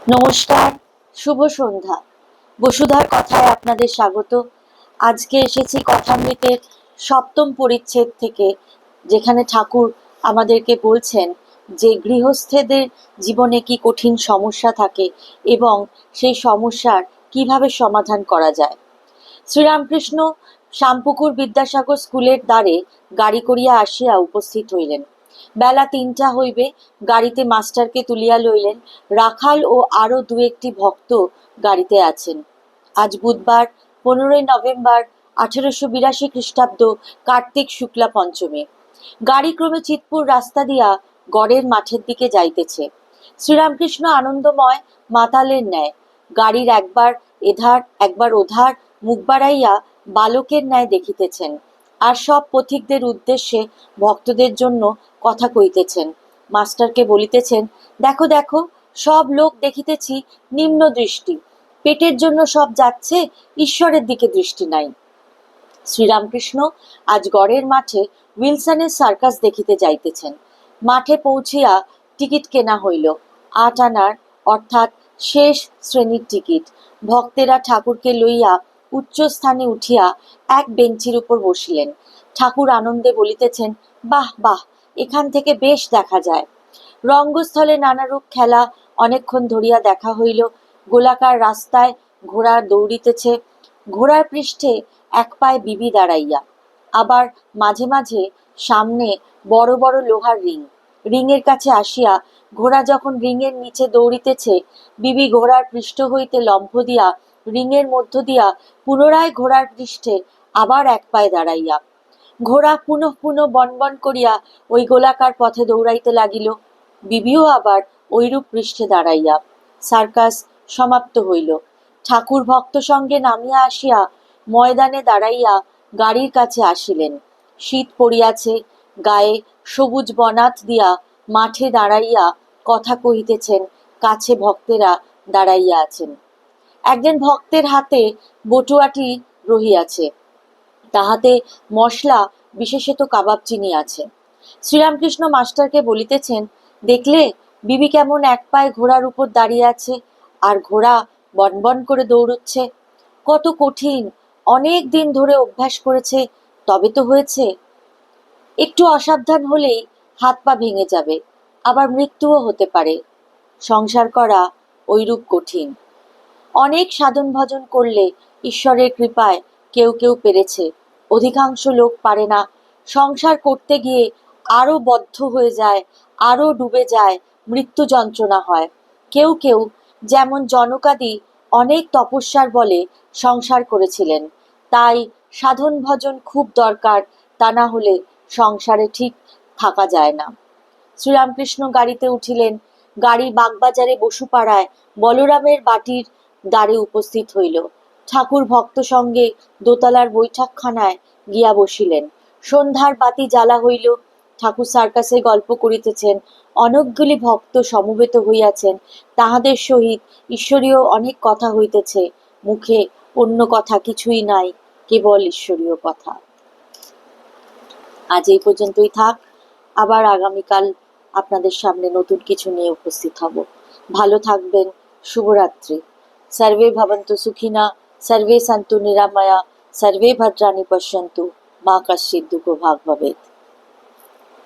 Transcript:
নমস্কার, শুভ সন্ধ্যা। বসুধার কথায় আপনাদের স্বাগত। আজকে এসেছি কথামৃতের সপ্তম পরিচ্ছেদ থেকে, যেখানে ঠাকুর আমাদেরকে বলছেন যে গৃহস্থেদের জীবনে কি কঠিন সমস্যা থাকে এবং সেই সমস্যার কিভাবে সমাধান করা যায়। শ্রীরামকৃষ্ণ শ্যামপুকুর বিদ্যাসাগর স্কুলের দ্বারে গাড়ি করিয়া আসিয়া উপস্থিত হইলেন। বেলা ৩টা হইবে। গাড়িতে মাস্টারকে তুলিয়া লইলেন। রাখাল ও আরো দু একটি ভক্ত গাড়িতে আছেন। আজ বুধবার ১৫ই নভেম্বর ১৮৮২ খ্রিস্টাব্দ, কার্তিক শুক্লা পঞ্চমী। গাড়ি ক্রমে চিতপুর রাস্তা দিয়া গড়ের মাঠের দিকে যাইতেছে। শ্রীরামকৃষ্ণ আনন্দময় মাতালের ন্যায় গাড়ির একবার এধার একবার ওধার মুখ বাড়াইয়া বালকের ন্যায় দেখিতেছেন, আর সব পথিকদের উদ্দেশ্যে ভক্তদের জন্য কথা কইতেছেন। মাস্টারকে বলিতেছেন, দেখো দেখো, সব লোক দেখিতেছি নিম্ন দৃষ্টি, পেটের জন্য সব যাচ্ছে, ঈশ্বরের দিকে দৃষ্টি নাই। শ্রীরামকৃষ্ণ আজ গড়ের মাঠে উইলসনের সার্কাস দেখিতে যাইতেছেন। মাঠে পৌঁছিয়া টিকিট কেনা হইল, ৮ আনার অর্থাৎ শেষ শ্রেণীর টিকিট। ভক্তেরা ঠাকুরকে লইয়া উচ্চ স্থানে উঠিয়া এক বেঞ্চির উপর বসিলেন। ঠাকুর আনন্দে বলিতেছেন, বাহ বাহ, এখান থেকে বেশ দেখা যায়। রঙ্গস্থলে নানারূপ খেলা অনেকক্ষণ ধরিয়া দেখা হইল। গোলাকার রাস্তায় ঘোড়া দৌড়িতেছে, ঘোড়ার পৃষ্ঠে এক পায়ে বিবি দাঁড়াইয়া, আবার মাঝে মাঝে সামনে বড় বড় লোহার রিং। রিংয়ের কাছে আসিয়া ঘোড়া যখন রিংয়ের নিচে দৌড়িতেছে, বিবি ঘোড়ার পৃষ্ঠ হইতে লম্ফ দিয়া রিংয়ের মধ্য দিয়া পুনরায় ঘোড়ার পৃষ্ঠে আবার এক পায়ে দাঁড়াইয়া, ঘোড়া পুনঃ পুনঃ বনবন করিয়া ওই গোলাকার পথে দৌড়াইতে লাগিল। বিবিও আবার ঐরূপ পৃষ্ঠে দাঁড়াইয়া। সার্কাস সমাপ্ত হইল। ঠাকুর ভক্ত সঙ্গে নামিয়া আসিয়া ময়দানে দাঁড়াইয়া গাড়ির কাছে আসিলেন। শীত পড়িয়াছে, গায়ে সবুজ বনাত দিয়া মাঠে দাঁড়াইয়া কথা কহিতেছেন। কাছে ভক্তেরা দাঁড়াইয়া আছেন। একজন ভক্তের হাতে বটুয়াটি রহিয়াছে, তাহাতে মশলা, বিশেষত কাবাব চিনি আছে। শ্রীরামকৃষ্ণ মাস্টারকে বলিতেছেন, দেখলে বিবি কেমন এক পায়ে ঘোড়ার উপর দাঁড়িয়ে আছে, আর ঘোড়া বনবন করে দৌড়চ্ছে। কত কঠিন, অনেক দিন ধরে অভ্যাস করেছে, তবে তো হয়েছে। একটু অসাবধান হলেই হাত পা ভেঙে যাবে, আবার মৃত্যুও হতে পারে। সংসার করা ওইরূপ কঠিন। অনেক সাধন ভজন করলে ঈশ্বরের কৃপায় কেউ কেউ পেরেছে, অধিকাংশ লোক পারে না। সংসার করতে গিয়ে আরো বদ্ধ হয়ে যায়, আরো ডুবে যায়, মৃত্যু যন্ত্রণা হয়। কেউ কেউ, যেমন জনকাদি, অনেক তপস্যার বলে সংসার করেছিলেন। তাই সাধন ভজন খুব দরকার, তা না হলে সংসারে ঠিক থাকা যায় না। শ্রীরামকৃষ্ণ গাড়িতে উঠিলেন। গাড়ি বাগবাজারে বসুপাড়ায় বলরামের বাটির দ্বারে উপস্থিত হইল। ঠাকুর ভক্ত সঙ্গে দোতলার বৈঠকখানায় গিয়া বসিলেন। সন্ধ্যার বাতি জ্বালা হইল। ঠাকুর সার্কাসে গল্প করিতেছেন। অনেকগুলি ভক্ত সমবেত হইয়াছেন। তাহাদের সহিত ঈশ্বরীয় অনেক কথা হইতেছে। মুখে অন্য কথা কিছুই নাই, কেবল ঈশ্বরীয় কথা। আজ এই পর্যন্তই থাক। আবার আগামীকাল আপনাদের সামনে নতুন কিছু নিয়ে উপস্থিত হব। ভালো থাকবেন। শুভরাত্রি। সর্বে ভবন্তু সুখিনা, সর্বে সন্তু নিরাময়া, সর্বে ভদ্রাণি পশ্যন্তু, মা কশ্চিৎ দুঃখভাগ্ ভবেৎ।